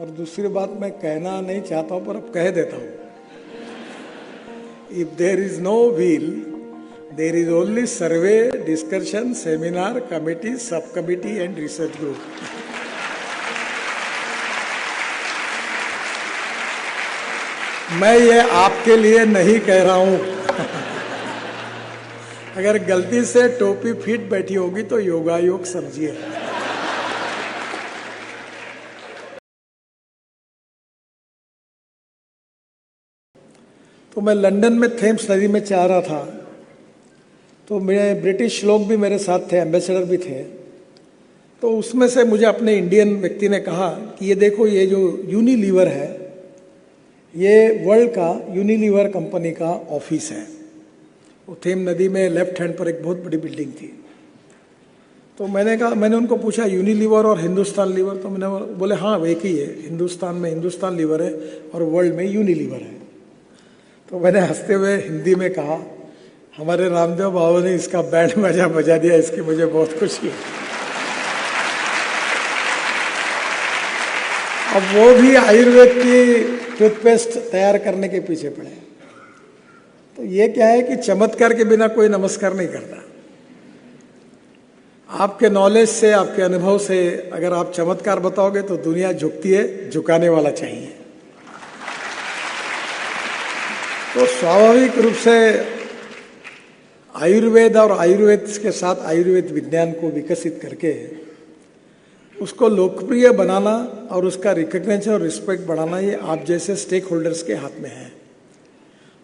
और दूसरी बात मैं कहना नहीं चाहता हूं पर अब कह देता हूं, if there is no will there is only survey, discussion, seminar, committee, sub committee and research group. मैं ये आपके लिए नहीं कह रहा हूं। अगर गलती से टोपी फिट बैठी होगी तो योगायोग समझिए। तो मैं लंदन में थेम्स नदी में चाह रहा था, तो मेरे ब्रिटिश लोग भी मेरे साथ थे, एम्बेसडर भी थे। तो उसमें से मुझे अपने इंडियन व्यक्ति ने कहा कि ये देखो, ये जो यूनिलीवर है, ये वर्ल्ड का यूनिलीवर कंपनी का ऑफिस है। वो थेम नदी में लेफ्ट हैंड पर एक बहुत बड़ी बिल्डिंग थी। तो मैंने उनको पूछा यूनिलीवर और हिंदुस्तान लीवर, तो मैंने बोले हाँ एक ही है, हिंदुस्तान में हिंदुस्तान लीवर है और वर्ल्ड में यूनिलीवर है। तो मैंने हंसते हुए हिंदी में कहा, हमारे रामदेव बाबू ने इसका बैंड बाजा बजा दिया, इसकी मुझे बहुत खुशी है। अब वो भी आयुर्वेद की टूथपेस्ट तैयार करने के पीछे पड़े। तो ये क्या है कि चमत्कार के बिना कोई नमस्कार नहीं करता। आपके नॉलेज से, आपके अनुभव से अगर आप चमत्कार बताओगे तो दुनिया झुकती है, झुकाने वाला चाहिए। तो स्वाभाविक रूप से आयुर्वेद और आयुर्वेद के साथ आयुर्वेद विज्ञान को विकसित करके उसको लोकप्रिय बनाना और उसका रिकग्निशन और रिस्पेक्ट बढ़ाना, ये आप जैसे स्टेक होल्डर्स के हाथ में है।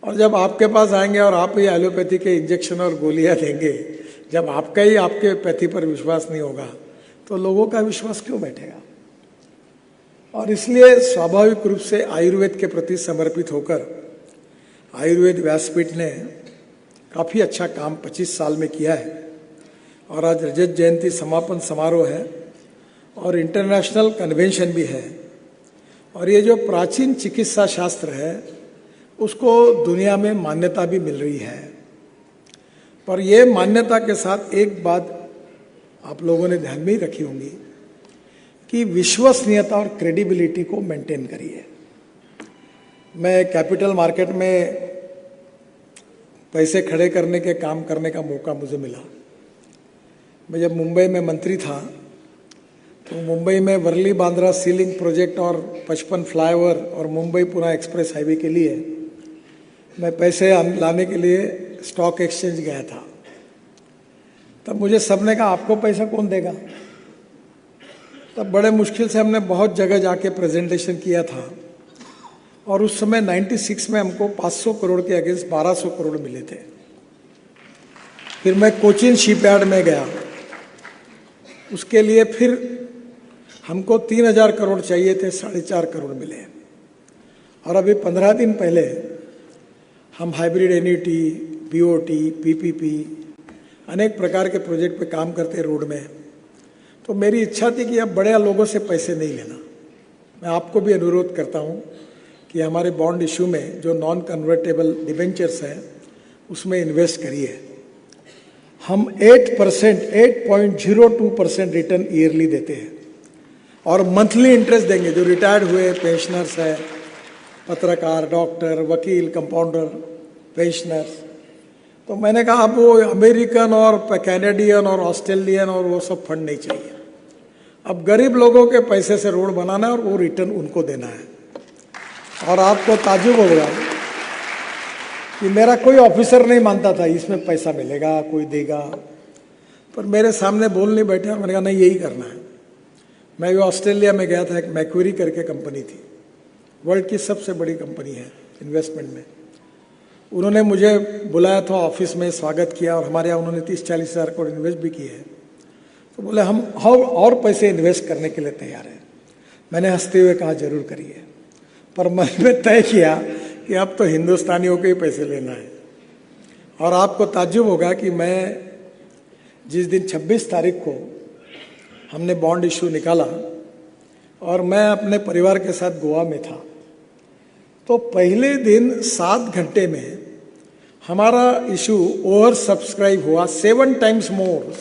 और जब आपके पास आएंगे और आप ही एलोपैथी के इंजेक्शन और गोलियां देंगे, जब आपका ही आपके पैथी पर विश्वास नहीं होगा तो लोगों का विश्वास क्यों बैठेगा। और इसलिए स्वाभाविक रूप से आयुर्वेद के प्रति समर्पित होकर आयुर्वेद व्यासपीठ ने काफ़ी अच्छा काम 25 साल में किया है। और आज रजत जयंती समापन समारोह है और इंटरनेशनल कन्वेंशन भी है। और ये जो प्राचीन चिकित्सा शास्त्र है उसको दुनिया में मान्यता भी मिल रही है। पर ये मान्यता के साथ एक बात आप लोगों ने ध्यान में ही रखी होंगी कि विश्वसनीयता और क्रेडिबिलिटी को मेंटेन करिए। मैं कैपिटल मार्केट में पैसे खड़े करने के काम करने का मौका मुझे मिला। मैं जब मुंबई में मंत्री था तो मुंबई में वर्ली बांद्रा सीलिंग प्रोजेक्ट और 55 फ्लाईओवर और मुंबई पुणे एक्सप्रेस हाईवे के लिए मैं पैसे लाने के लिए स्टॉक एक्सचेंज गया था। तब मुझे सबने कहा आपको पैसा कौन देगा। तब बड़े मुश्किल से हमने बहुत जगह जाके प्रेजेंटेशन किया था और उस समय 96 में हमको 500 करोड़ के अगेंस्ट 1200 करोड़ मिले थे। फिर मैं कोचिन शिपयार्ड में गया, उसके लिए फिर हमको 3000 करोड़ चाहिए थे, 4.5 करोड़ मिले। और अभी 15 दिन पहले हम हाइब्रिड एन्युटी, बीओटी, पीपीपी अनेक प्रकार के प्रोजेक्ट पे काम करते रोड में। तो मेरी इच्छा थी कि अब बड़े लोगों से पैसे नहीं लेना। मैं आपको भी अनुरोध करता हूँ कि हमारे बॉन्ड इशू में जो नॉन कन्वर्टेबल डिबेंचर्स हैं उसमें इन्वेस्ट करिए। हम 8.02% रिटर्न ईयरली देते हैं और मंथली इंटरेस्ट देंगे। जो रिटायर्ड हुए पेंशनर्स हैं, पत्रकार, डॉक्टर, वकील, कंपाउंडर, पेंशनर्स, तो मैंने कहा अब वो अमेरिकन और कैनेडियन और ऑस्ट्रेलियन और वो सब फंड नहीं चाहिए। अब गरीब लोगों के पैसे से रोड बनाना है और वो रिटर्न उनको देना है। और आपको ताज्जुब होगा कि मेरा कोई ऑफिसर नहीं मानता था इसमें पैसा मिलेगा, कोई देगा, पर मेरे सामने बोल नहीं बैठे और मैंने कहा नहीं यही करना है। मैं भी ऑस्ट्रेलिया में गया था, एक मैक्वेरी करके कंपनी थी, वर्ल्ड की सबसे बड़ी कंपनी है इन्वेस्टमेंट में। उन्होंने मुझे बुलाया था ऑफिस में, स्वागत किया और हमारे यहाँ उन्होंने 30-40 हज़ार करोड़ इन्वेस्ट भी किए हैं। तो बोले हम और पैसे इन्वेस्ट करने के लिए तैयार हैं। मैंने हंसते हुए कहा जरूर करिए, पर मन में तय किया कि अब तो हिंदुस्तानियों के ही पैसे लेना है। और आपको ताज्जुब होगा कि मैं जिस दिन 26 तारीख को हमने बॉन्ड इशू निकाला और मैं अपने परिवार के साथ गोवा में था, तो पहले दिन 7 घंटे में हमारा इशू ओवर सब्सक्राइब हुआ 7 टाइम्स मोर।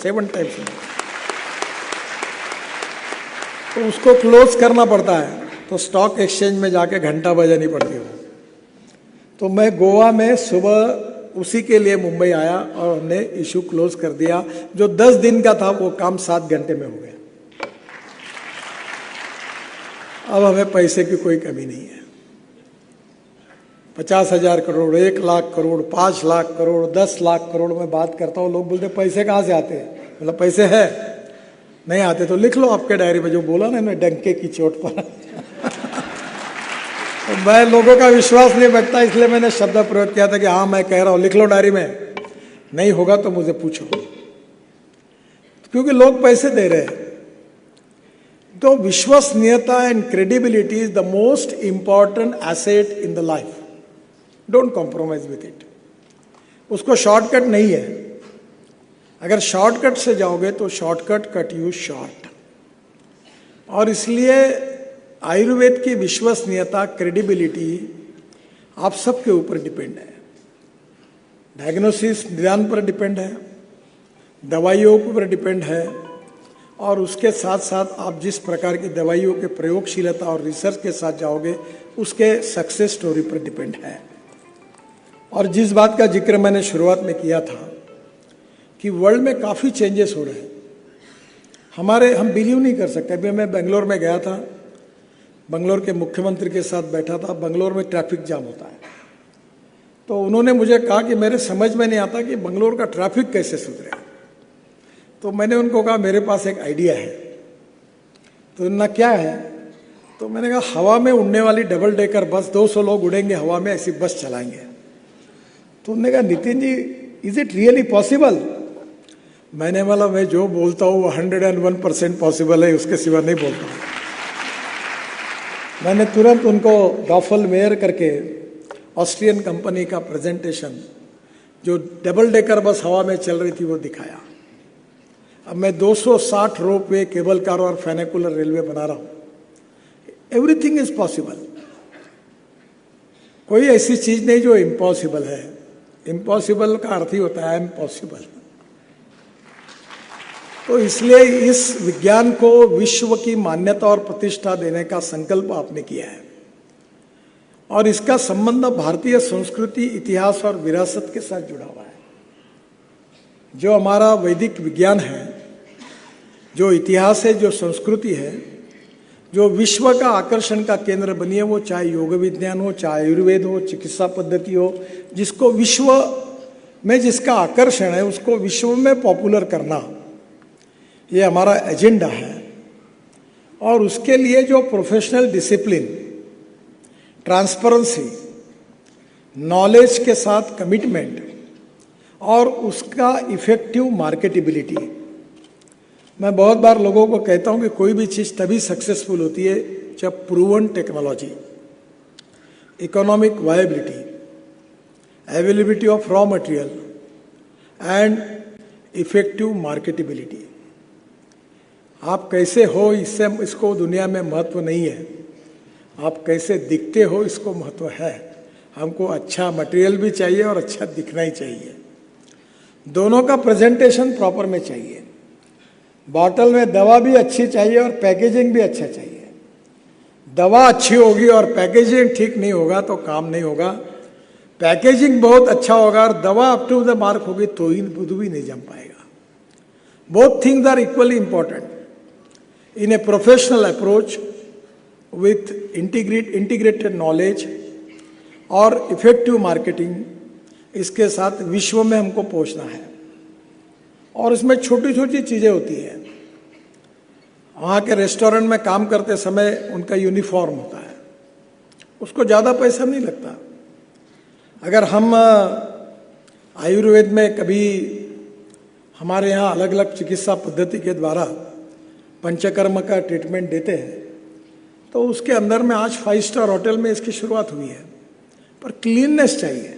तो उसको क्लोज करना पड़ता है। तो स्टॉक एक्सचेंज में जाके घंटा बजानी पड़ती हो। तो मैं गोवा में सुबह उसी के लिए मुंबई आया और हमने इशू क्लोज कर दिया। जो 10 दिन का था वो काम 7 घंटे में हो गया। अब हमें पैसे की कोई कमी नहीं है। 50,000 करोड़, 1 लाख करोड़, 5 लाख करोड़, 10 लाख करोड़ में बात करता हूँ, लोग बोलते पैसे कहाँ से आते हैं? मतलब पैसे है, नहीं आते तो लिख लो आपके डायरी में, जो बोला ना इन्होंने डंके की चोट पर। तो मैं लोगों का विश्वास नहीं बैठता, इसलिए मैंने शब्द प्रयोग किया था कि हाँ मैं कह रहा हूँ, लिख लो डायरी में, नहीं होगा तो मुझे पूछो, क्योंकि लोग पैसे दे रहे हैं। तो विश्वसनीयता and credibility is the most important asset in the life. Don't compromise with it. उसको शॉर्टकट नहीं है। अगर शॉर्टकट से जाओगे तो शॉर्टकट कट यू शॉर्ट। और इसलिए आयुर्वेद की विश्वसनीयता, क्रेडिबिलिटी आप सबके ऊपर डिपेंड है। डायग्नोसिस निदान पर डिपेंड है, दवाइयों के ऊपर डिपेंड है, और उसके साथ साथ आप जिस प्रकार की दवाइयों के प्रयोगशीलता और रिसर्च के साथ जाओगे उसके सक्सेस स्टोरी पर डिपेंड है। और जिस बात का जिक्र मैंने शुरुआत में किया था कि वर्ल्ड में काफ़ी चेंजेस हो रहे हैं, हम बिलीव नहीं कर सकते। अभी मैं बेंगलोर में गया था, बेंगलोर के मुख्यमंत्री के साथ बैठा था। बेंगलोर में ट्रैफिक जाम होता है, तो उन्होंने मुझे कहा कि मेरे समझ में नहीं आता कि बेंगलोर का ट्रैफिक कैसे सुधरे। तो मैंने उनको कहा मेरे पास एक आइडिया है। तो उन्होंने क्या है? तो मैंने कहा हवा में उड़ने वाली डबल डेकर बस, 200 लोग उड़ेंगे हवा में, ऐसी बस चलाएंगे। तो उन्होंने कहा Nitin ji, is it really possible? मैंने बोला मैं जो बोलता हूँ वो 101% पॉसिबल है, उसके सिवा नहीं बोलता हूँ। मैंने तुरंत उनको डॉफल मेयर करके ऑस्ट्रियन कंपनी का प्रेजेंटेशन, जो डबल डेकर बस हवा में चल रही थी, वो दिखाया। अब मैं 260 रोप वे, केबल कार और फेनिकुलर रेलवे बना रहा हूँ। Everything is possible. कोई ऐसी चीज नहीं जो इम्पॉसिबल है। इम्पॉसिबल का अर्थ ही होता है आई एम पॉसिबल। तो इसलिए इस विज्ञान को विश्व की मान्यता और प्रतिष्ठा देने का संकल्प आपने किया है, और इसका संबंध भारतीय संस्कृति, इतिहास और विरासत के साथ जुड़ा हुआ है। जो हमारा वैदिक विज्ञान है, जो इतिहास है, जो संस्कृति है, जो विश्व का आकर्षण का केंद्र बनी है, वो चाहे योग विज्ञान हो, चाहे आयुर्वेद हो, चिकित्सा पद्धति हो, जिसको विश्व में जिसका आकर्षण है उसको विश्व में पॉपुलर करना, ये हमारा एजेंडा है। और उसके लिए जो प्रोफेशनल डिसिप्लिन, ट्रांसपेरेंसी, नॉलेज के साथ कमिटमेंट और उसका इफेक्टिव मार्केटेबिलिटी। मैं बहुत बार लोगों को कहता हूं कि कोई भी चीज़ तभी सक्सेसफुल होती है जब proven technology, economic viability, availability of raw material and effective marketability. आप कैसे हो इसको दुनिया में महत्व नहीं है, आप कैसे दिखते हो इसको महत्व है। हमको अच्छा मटेरियल भी चाहिए और अच्छा दिखना ही चाहिए। दोनों का प्रेजेंटेशन प्रॉपर में चाहिए। बॉटल में दवा भी अच्छी चाहिए और पैकेजिंग भी अच्छा चाहिए। दवा अच्छी होगी और पैकेजिंग ठीक नहीं होगा तो काम नहीं होगा। पैकेजिंग बहुत अच्छा होगा और दवा अप टू द मार्क होगी तो ही दूध भी नहीं जम पाएगा। Both things are equally important in a professional approach with integrated knowledge और इफेक्टिव मार्केटिंग। इसके साथ विश्व में हमको पहुंचना है, और इसमें छोटी छोटी चीजें होती हैं। वहाँ के रेस्टोरेंट में काम करते समय उनका यूनिफॉर्म होता है, उसको ज़्यादा पैसा नहीं लगता। अगर हम आयुर्वेद में कभी हमारे यहाँ अलग अलग चिकित्सा पद्धति के द्वारा पंचकर्म का ट्रीटमेंट देते हैं, तो उसके अंदर में आज 5 स्टार होटल में इसकी शुरुआत हुई है। पर क्लीननेस चाहिए,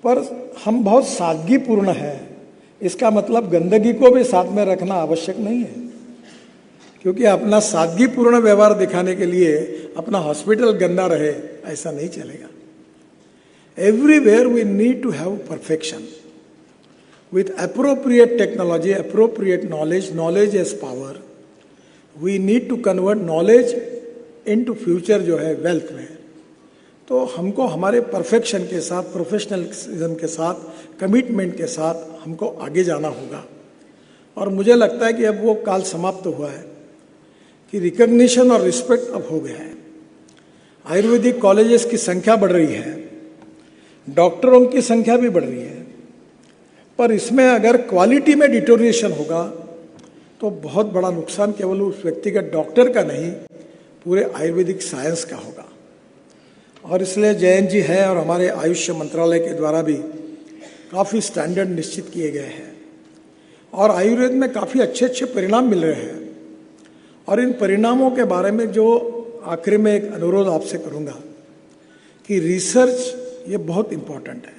पर हम बहुत सादगीपूर्ण है। इसका मतलब गंदगी को भी साथ में रखना आवश्यक नहीं है, क्योंकि अपना सादगीपूर्ण व्यवहार दिखाने के लिए अपना हॉस्पिटल गंदा रहे ऐसा नहीं चलेगा। Everywhere we need to have perfection with appropriate technology, appropriate knowledge. Knowledge as power. We need to convert knowledge into future जो है वेल्थ में, तो हमको हमारे परफेक्शन के साथ, प्रोफेशनलिज्म के साथ, कमिटमेंट के साथ हमको आगे जाना होगा। और मुझे लगता है कि अब वो काल समाप्त हुआ है कि रिकॉग्निशन और रिस्पेक्ट अब हो गया है। आयुर्वेदिक कॉलेजेस की संख्या बढ़ रही है, डॉक्टरों की संख्या भी बढ़ रही है, पर इसमें अगर क्वालिटी में डिटोरिएशन होगा तो बहुत बड़ा नुकसान केवल उस व्यक्तिगत डॉक्टर का नहीं, पूरे आयुर्वेदिक साइंस का होगा। और इसलिए जयंत जी है और हमारे आयुष मंत्रालय के द्वारा भी काफ़ी स्टैंडर्ड निश्चित किए गए हैं और आयुर्वेद में काफ़ी अच्छे अच्छे परिणाम मिल रहे हैं। और इन परिणामों के बारे में जो आखिरी में एक अनुरोध आपसे करूंगा कि रिसर्च ये बहुत इम्पोर्टेंट है।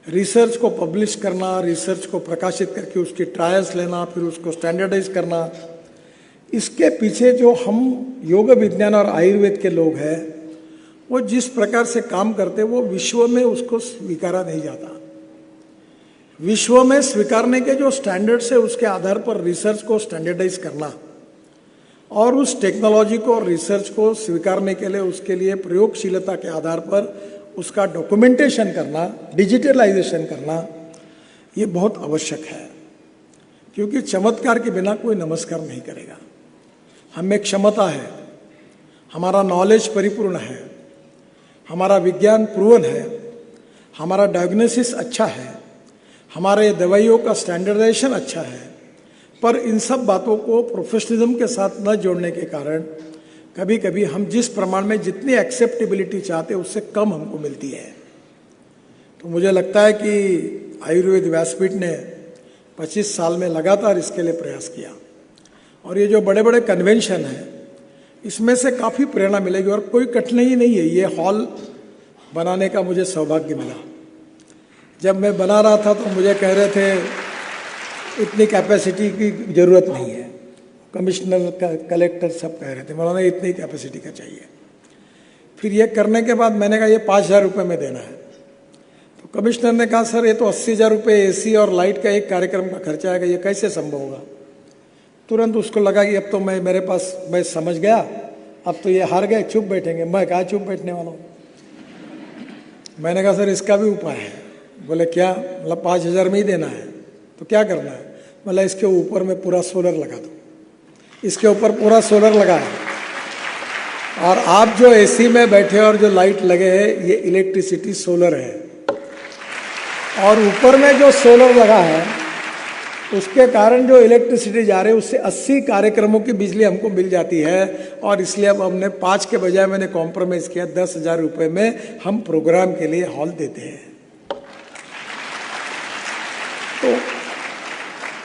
रिसर्च को पब्लिश करना, रिसर्च को प्रकाशित करके उसकी ट्रायल्स लेना, फिर उसको स्टैंडर्डाइज करना, इसके पीछे जो हम योग विज्ञान और आयुर्वेद के लोग हैं वो जिस प्रकार से काम करते वो विश्व में उसको स्वीकारा नहीं जाता। विश्व में स्वीकारने के जो स्टैंडर्ड्स है उसके आधार पर रिसर्च को स्टैंडर्डाइज करना और उस टेक्नोलॉजी को और रिसर्च को स्वीकारने के लिए उसके लिए प्रयोगशीलता के आधार पर उसका डॉक्यूमेंटेशन करना, डिजिटलाइजेशन करना, ये बहुत आवश्यक है। क्योंकि चमत्कार के बिना कोई नमस्कार नहीं करेगा। हम में क्षमता है, हमारा नॉलेज परिपूर्ण है, हमारा विज्ञान प्रूवन है, हमारा डायग्नोसिस अच्छा है, हमारे दवाइयों का स्टैंडर्डाइजेशन अच्छा है, पर इन सब बातों को प्रोफेशनलिज्म के साथ न जोड़ने के कारण कभी कभी हम जिस प्रमाण में जितनी एक्सेप्टेबिलिटी चाहते हैं उससे कम हमको मिलती है। तो मुझे लगता है कि आयुर्वेद व्यासपीठ ने 25 साल में लगातार इसके लिए प्रयास किया और ये जो बड़े बड़े कन्वेंशन हैं इसमें से काफ़ी प्रेरणा मिलेगी और कोई कठिनाई नहीं है। ये हॉल बनाने का मुझे सौभाग्य मिला। जब मैं बना रहा था तो मुझे कह रहे थे इतनी कैपेसिटी की ज़रूरत नहीं है, कमिश्नर का कलेक्टर सब कह रहे थे, मैंने इतनी कैपेसिटी का चाहिए। फिर ये करने के बाद मैंने कहा ये 5,000 रुपये में देना है। तो कमिश्नर ने कहा सर ये तो 80,000 रुपये एसी और लाइट का एक कार्यक्रम का खर्चा आएगा, ये कैसे संभव होगा। तुरंत उसको लगा कि अब तो मैं समझ गया, अब तो ये हार गए, चुप बैठेंगे। मैं कहा चुप बैठने वाला हूँ। मैंने कहा सर इसका भी उपाय है। बोले क्या? मतलब 5,000 में ही देना है तो क्या करना है? मतलब इसके ऊपर में पूरा सोलर लगा दो। इसके ऊपर पूरा सोलर लगा है और आप जो एसी में बैठे और जो लाइट लगे हैं ये इलेक्ट्रिसिटी सोलर है और ऊपर में जो सोलर लगा है उसके कारण जो इलेक्ट्रिसिटी जा रही है उससे 80 कार्यक्रमों की बिजली हमको मिल जाती है। और इसलिए अब हमने 5 के बजाय मैंने कॉम्प्रोमाइज किया, 10,000 रुपये में हम प्रोग्राम के लिए हॉल देते हैं। तो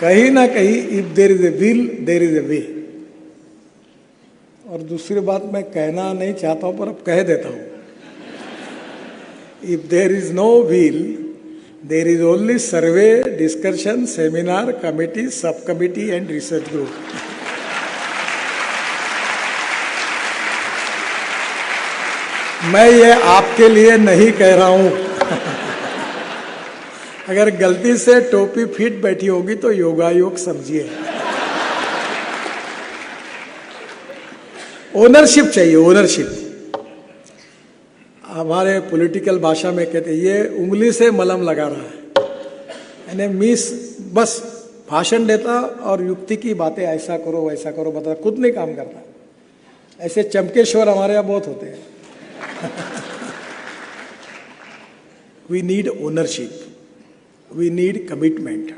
कहीं ना कहीं if there is a will there is a way. और दूसरी बात मैं कहना नहीं चाहता हूं पर अब कह देता हूं, if there is no will there is only survey, discussion, seminar, committee, sub committee and research group. मैं ये आपके लिए नहीं कह रहा हूं। अगर गलती से टोपी फिट बैठी होगी तो योगायोग समझिए। ओनरशिप चाहिए, ओनरशिप। हमारे पॉलिटिकल भाषा में कहते हैं ये उंगली से मलहम लगा रहा है, यानी मिस बस भाषण देता और युक्ति की बातें ऐसा करो वैसा करो बता, खुद नहीं काम करता। ऐसे चमकेश्वर हमारे यहाँ बहुत होते हैं। We need ownership, we need commitment.